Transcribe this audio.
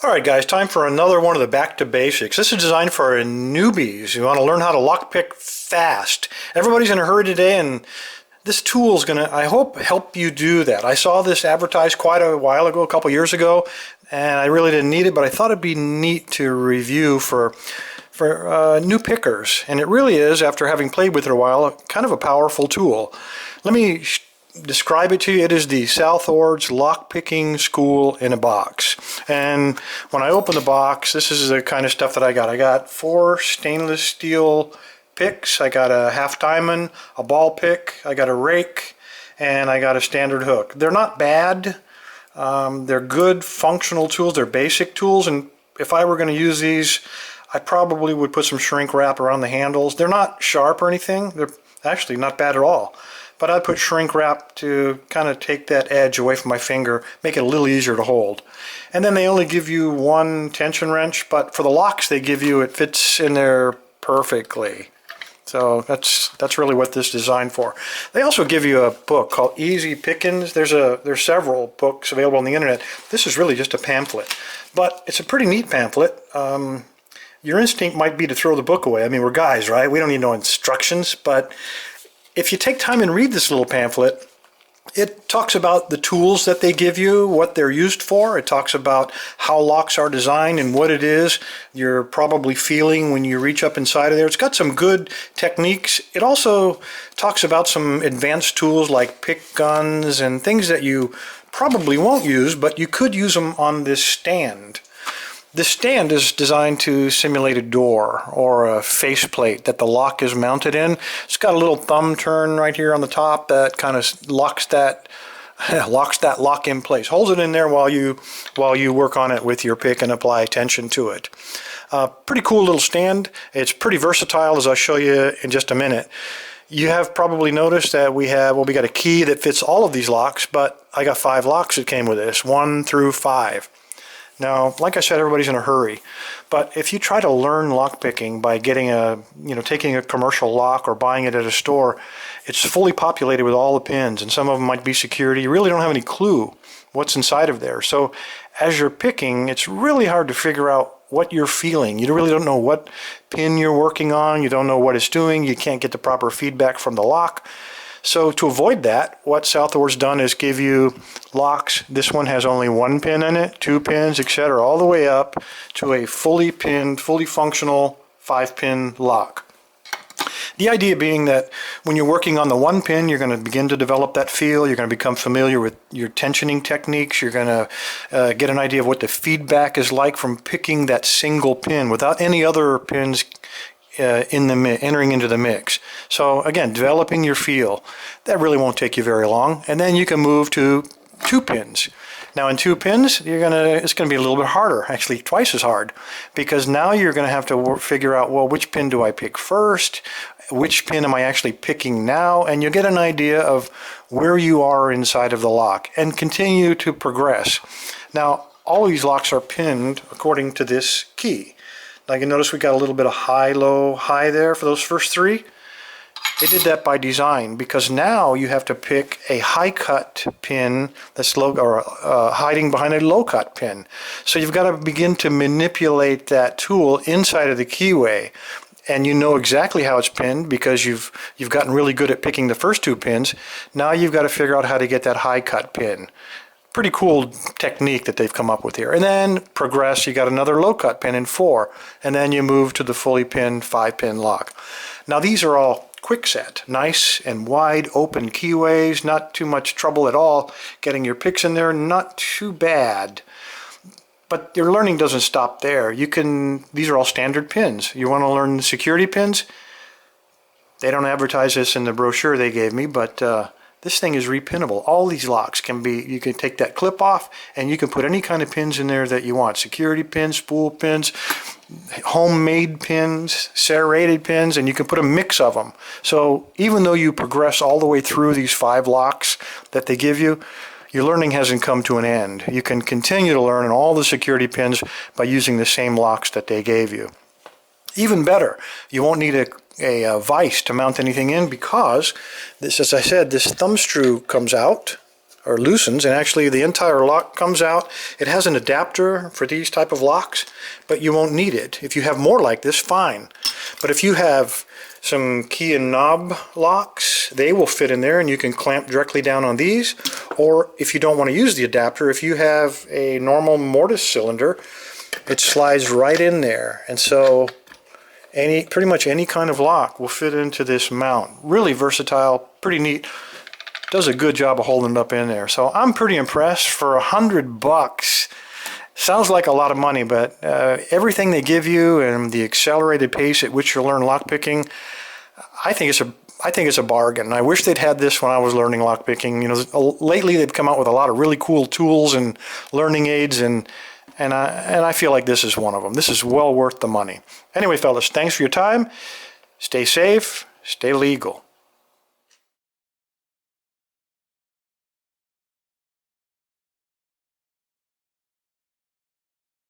Alright guys, time for another one of the back to basics. This is designed for newbies who want to learn how to lockpick fast. Everybody's in a hurry today, and this tool is going to, I hope, help you do that. I saw this advertised quite a while ago, a couple years ago, and I really didn't need it, but I thought it'd be neat to review for new pickers. And it really is, after having played with it a while, kind of a powerful tool. Let me describe it to you. It is the Southord's Lockpicking School in a box. And when I open the box, this is the kind of stuff that I got. I got 4 stainless steel picks. I got a half diamond, a ball pick, I got a rake, and I got a standard hook. They're not bad. They're good functional tools. They're basic tools, and if I were going to use these, I probably would put some shrink wrap around the handles. They're not sharp or anything. They're actually not bad at all. But I'd put shrink wrap to kind of take that edge away from my finger, make it a little easier to hold. And then they only give you 1 tension wrench, but for the locks they give you, it fits in there perfectly. So that's really what this is designed for. They also give you a book called Easy Pickings. There's several books available on the internet. This is really just a pamphlet, but it's a pretty neat pamphlet. Your instinct might be to throw the book away. I mean, we're guys, right? We don't need no instructions, but if you take time and read this little pamphlet, it talks about the tools that they give you, what they're used for. It talks about how locks are designed and what it is you're probably feeling when you reach up inside of there. It's got some good techniques. It also talks about some advanced tools like pick guns and things that you probably won't use, but you could use them on this stand. This stand is designed to simulate a door or a faceplate that the lock is mounted in. It's got a little thumb turn right here on the top that kind of locks that lock in place. Holds it in there while you work on it with your pick and apply tension to it. Pretty cool little stand. It's pretty versatile, as I'll show you in just a minute. You have probably noticed that we got a key that fits all of these locks, but I got 5 locks that came with this, 1 through 5. Now, like I said, everybody's in a hurry, but if you try to learn lockpicking by taking a commercial lock or buying it at a store, it's fully populated with all the pins, and some of them might be security. You really don't have any clue what's inside of there. So as you're picking, it's really hard to figure out what you're feeling. You really don't know what pin you're working on. You don't know what it's doing. You can't get the proper feedback from the lock. So to avoid that, what Southord's done is give you locks. This one has only 1 pin in it, 2 pins, etc., all the way up to a fully pinned, fully functional 5-pin lock. The idea being that when you're working on the 1 pin, you're going to begin to develop that feel. You're going to become familiar with your tensioning techniques. You're going to get an idea of what the feedback is like from picking that single pin without any other pins entering into the mix. So again, developing your feel. That really won't take you very long, and then you can move to 2 pins. Now in 2 pins, it's going to be a little bit harder, actually twice as hard, because now you're going to have to figure out, well, which pin do I pick first? Which pin am I actually picking now? And you'll get an idea of where you are inside of the lock and continue to progress. Now, all of these locks are pinned according to this key. Now you notice we got a little bit of high, low, high there for those first 3. They did that by design, because now you have to pick a high cut pin that's low, or hiding behind a low cut pin. So you've got to begin to manipulate that tool inside of the keyway, and you know exactly how it's pinned because you've gotten really good at picking the first 2 pins. Now you've got to figure out how to get that high cut pin. Pretty cool technique that they've come up with here. And then progress, you got another low cut pin in 4, and then you move to the fully pinned 5-pin lock. Now these are all quick set, nice and wide open keyways, not too much trouble at all getting your picks in there, not too bad. But your learning doesn't stop there. These are all standard pins. You want to learn the security pins? They don't advertise this in the brochure they gave me, but this thing is repinnable. All these locks you can take that clip off and you can put any kind of pins in there that you want. Security pins, spool pins, homemade pins, serrated pins, and you can put a mix of them. So even though you progress all the way through these 5 locks that they give you, your learning hasn't come to an end. You can continue to learn on all the security pins by using the same locks that they gave you. Even better, you won't need a vise to mount anything in, because this, as I said, this thumb screw comes out or loosens, and actually the entire lock comes out. It has an adapter for these type of locks, but you won't need it. If you have more like this, fine. But if you have some key and knob locks, they will fit in there and you can clamp directly down on these. Or if you don't want to use the adapter, if you have a normal mortise cylinder, it slides right in there. And so pretty much any kind of lock will fit into this mount. Really versatile, pretty neat. Does a good job of holding it up in there. So I'm pretty impressed for $100. Sounds like a lot of money, but everything they give you and the accelerated pace at which you learn lockpicking, I think it's a bargain. I wish they'd had this when I was learning lockpicking. You know, lately they've come out with a lot of really cool tools and learning aids, and I feel like this is one of them. This is well worth the money. Anyway, fellas, thanks for your time. Stay safe, stay legal.